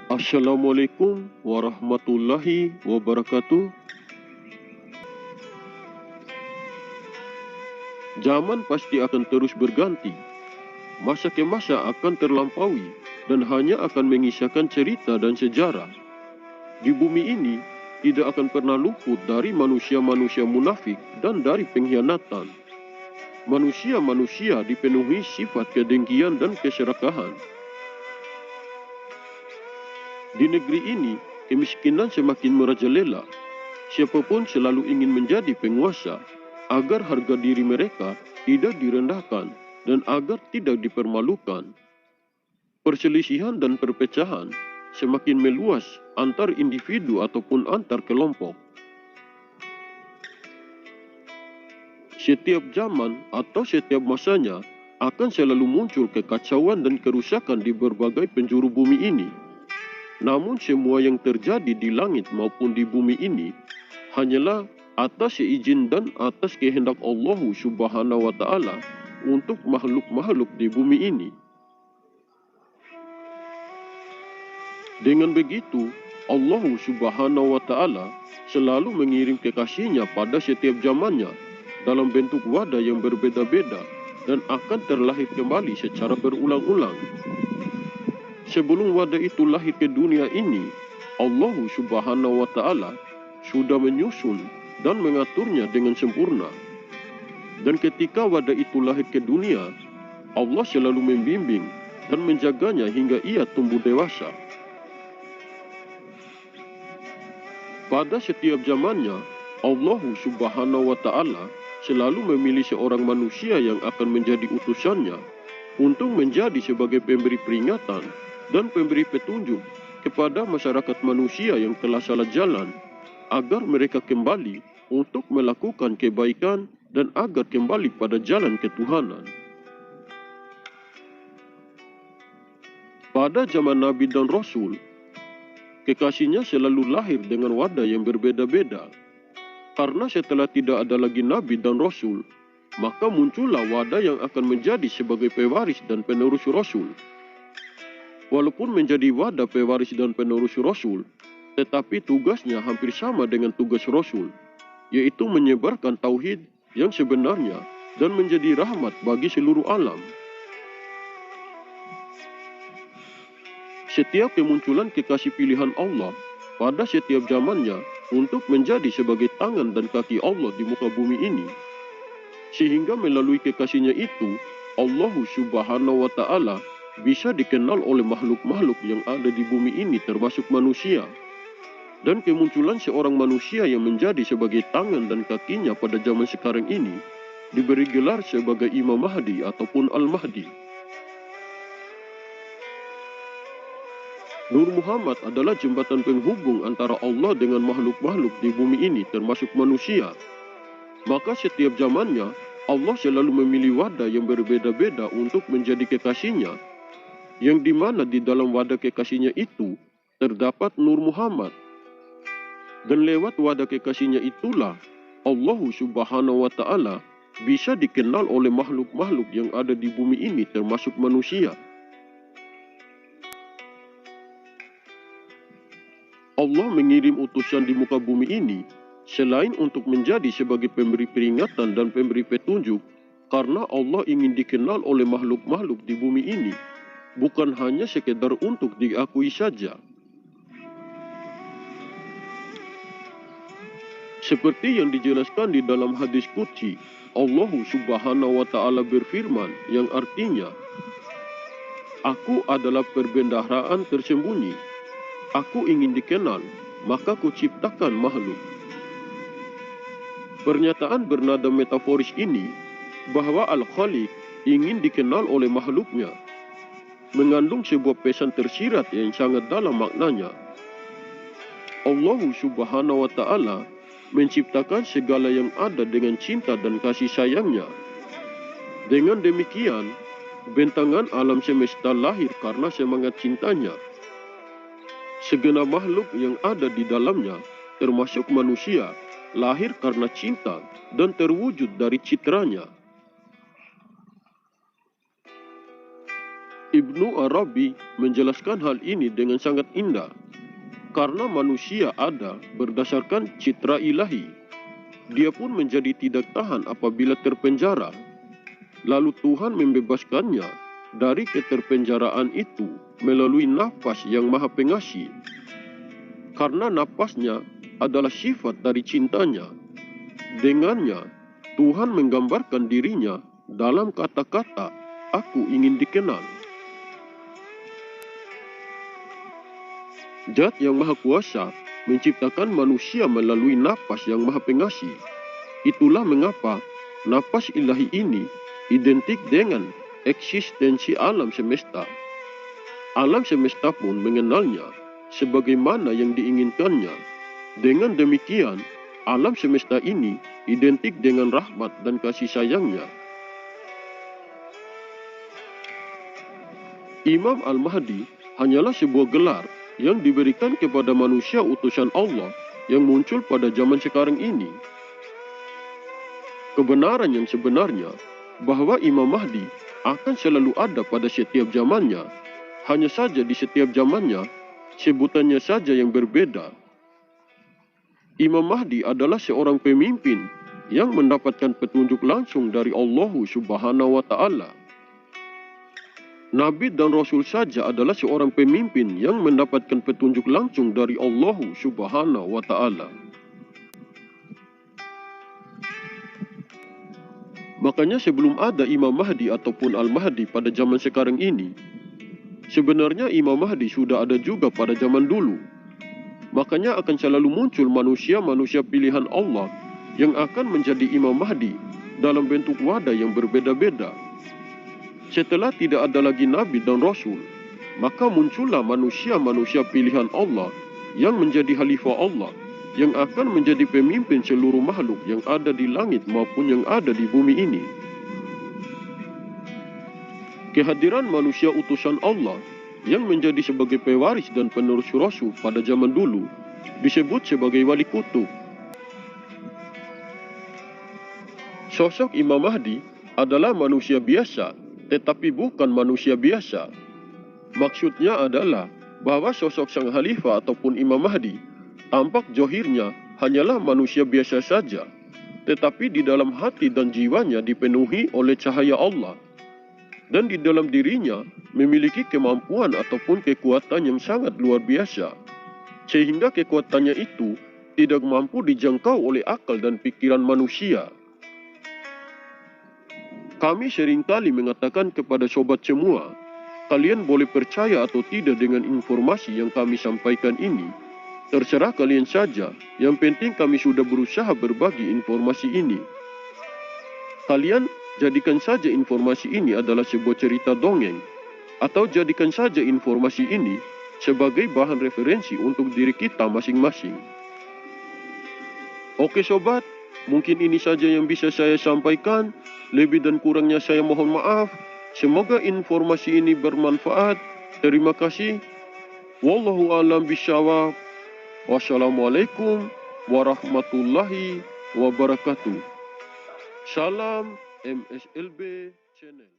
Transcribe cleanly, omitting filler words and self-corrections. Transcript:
Assalamualaikum warahmatullahi wabarakatuh. Zaman pasti akan terus berganti, masa ke masa akan terlampaui, dan hanya akan mengisahkan cerita dan sejarah. Di bumi ini, tidak akan pernah luput dari manusia-manusia munafik dan dari pengkhianatan. Manusia-manusia dipenuhi sifat kedengkian dan keserakahan. Di negeri ini, kemiskinan semakin merajalela. Siapapun selalu ingin menjadi penguasa, agar harga diri mereka tidak direndahkan dan agar tidak dipermalukan. Perselisihan dan perpecahan semakin meluas antar individu ataupun antar kelompok. Setiap zaman atau setiap masanya akan selalu muncul kekacauan dan kerusakan di berbagai penjuru bumi ini. Namun semua yang terjadi di langit maupun di bumi ini hanyalah atas seizin dan atas kehendak Allah Subhanahu wa Ta'ala untuk makhluk-makhluk di bumi ini. Dengan begitu, Allah Subhanahu wa Ta'ala selalu mengirim kekasihnya pada setiap zamannya dalam bentuk wadah yang berbeda-beda dan akan terlahir kembali secara berulang-ulang. Sebelum wadah itu lahir ke dunia ini, Allah Subhanahu wa Ta'ala sudah menyusun dan mengaturnya dengan sempurna. Dan ketika wadah itu lahir ke dunia, Allah selalu membimbing dan menjaganya hingga ia tumbuh dewasa. Pada setiap zamannya, Allah Subhanahu wa Ta'ala selalu memilih seorang manusia yang akan menjadi utusannya untuk menjadi sebagai pemberi peringatan dan pemberi petunjuk kepada masyarakat manusia yang telah salah jalan, agar mereka kembali untuk melakukan kebaikan dan agar kembali pada jalan ketuhanan. Pada zaman Nabi dan Rasul, kekasihnya selalu lahir dengan wadah yang berbeda-beda. Karena setelah tidak ada lagi Nabi dan Rasul, maka muncullah wadah yang akan menjadi sebagai pewaris dan penerus Rasul. Walaupun menjadi wadah pewaris dan penerus Rasul, tetapi tugasnya hampir sama dengan tugas Rasul, yaitu menyebarkan tauhid yang sebenarnya dan menjadi rahmat bagi seluruh alam. Setiap kemunculan kekasih pilihan Allah pada setiap zamannya untuk menjadi sebagai tangan dan kaki Allah di muka bumi ini, sehingga melalui kekasihnya itu Allah Subhanahu wa Ta'ala bisa dikenal oleh makhluk-makhluk yang ada di bumi ini termasuk manusia. Dan kemunculan seorang manusia yang menjadi sebagai tangan dan kakinya pada zaman sekarang ini diberi gelar sebagai Imam Mahdi ataupun Al-Mahdi. Nur Muhammad adalah jembatan penghubung antara Allah dengan makhluk-makhluk di bumi ini termasuk manusia. Maka setiap zamannya Allah selalu memilih wadah yang berbeda-beda untuk menjadi kekasihnya, yang dimana di dalam wadah kekasihnya itu terdapat Nur Muhammad. Dan lewat wadah kekasihnya itulah Allah Subhanahu wa Ta'ala bisa dikenal oleh makhluk-makhluk yang ada di bumi ini termasuk manusia. Allah mengirim utusan di muka bumi ini selain untuk menjadi sebagai pemberi peringatan dan pemberi petunjuk, karena Allah ingin dikenal oleh makhluk-makhluk di bumi ini, bukan hanya sekedar untuk diakui saja. Seperti yang dijelaskan di dalam hadis qudsi, Allah Subhanahu wa Ta'ala berfirman yang artinya, "Aku adalah perbendaharaan tersembunyi. Aku ingin dikenal, maka kuciptakan makhluk." Pernyataan bernada metaforis ini bahwa Al-Khaliq ingin dikenal oleh makhluknya mengandung sebuah pesan tersirat yang sangat dalam maknanya. Allah Subhanahu wa Ta'ala menciptakan segala yang ada dengan cinta dan kasih sayangnya. Dengan demikian, bentangan alam semesta lahir karena semangat cintanya. Segenap makhluk yang ada di dalamnya, termasuk manusia, lahir karena cinta dan terwujud dari citranya. Ibnu Arabi menjelaskan hal ini dengan sangat indah. Karena manusia ada berdasarkan citra ilahi, dia pun menjadi tidak tahan apabila terpenjara. Lalu Tuhan membebaskannya dari keterpenjaraan itu melalui nafas yang maha pengasih. Karena nafasnya adalah sifat dari cintanya. Dengannya, Tuhan menggambarkan dirinya dalam kata-kata, "Aku ingin dikenal." Zat yang Maha Kuasa menciptakan manusia melalui napas yang Maha Pengasih. Itulah mengapa napas ilahi ini identik dengan eksistensi alam semesta. Alam semesta pun mengenalnya sebagaimana yang diinginkannya. Dengan demikian, alam semesta ini identik dengan rahmat dan kasih sayangnya. Imam Al-Mahdi hanyalah sebuah gelar yang diberikan kepada manusia utusan Allah yang muncul pada zaman sekarang ini. Kebenaran yang sebenarnya bahwa Imam Mahdi akan selalu ada pada setiap zamannya. Hanya saja di setiap zamannya, sebutannya saja yang berbeda. Imam Mahdi adalah seorang pemimpin yang mendapatkan petunjuk langsung dari Allah Subhanahu wa Ta'ala. Nabi dan Rasul saja adalah seorang pemimpin yang mendapatkan petunjuk langsung dari Allah Subhanahu wa Ta'ala. Makanya sebelum ada Imam Mahdi ataupun Al-Mahdi pada zaman sekarang ini, sebenarnya Imam Mahdi sudah ada juga pada zaman dulu. Makanya akan selalu muncul manusia-manusia pilihan Allah yang akan menjadi Imam Mahdi dalam bentuk wadah yang berbeda-beda. Setelah tidak ada lagi Nabi dan Rasul, maka muncullah manusia-manusia pilihan Allah yang menjadi khalifah Allah, yang akan menjadi pemimpin seluruh makhluk yang ada di langit maupun yang ada di bumi ini. Kehadiran manusia utusan Allah yang menjadi sebagai pewaris dan penerus Rasul pada zaman dulu disebut sebagai wali kutub. Sosok Imam Mahdi adalah manusia biasa, tetapi bukan manusia biasa. Maksudnya adalah bahwa sosok sang khalifah ataupun Imam Mahdi tampak johirnya hanyalah manusia biasa saja, tetapi di dalam hati dan jiwanya dipenuhi oleh cahaya Allah, dan di dalam dirinya memiliki kemampuan ataupun kekuatan yang sangat luar biasa, sehingga kekuatannya itu tidak mampu dijangkau oleh akal dan pikiran manusia. Kami seringkali mengatakan kepada sobat semua, kalian boleh percaya atau tidak dengan informasi yang kami sampaikan ini. Terserah kalian saja, yang penting kami sudah berusaha berbagi informasi ini. Kalian jadikan saja informasi ini adalah sebuah cerita dongeng, atau jadikan saja informasi ini sebagai bahan referensi untuk diri kita masing-masing. Oke sobat, mungkin ini saja yang bisa saya sampaikan. Lebih dan kurangnya saya mohon maaf. Semoga informasi ini bermanfaat. Terima kasih. Wallahu a'lam bishawab. Wassalamualaikum warahmatullahi wabarakatuh. Salam MSLB Channel.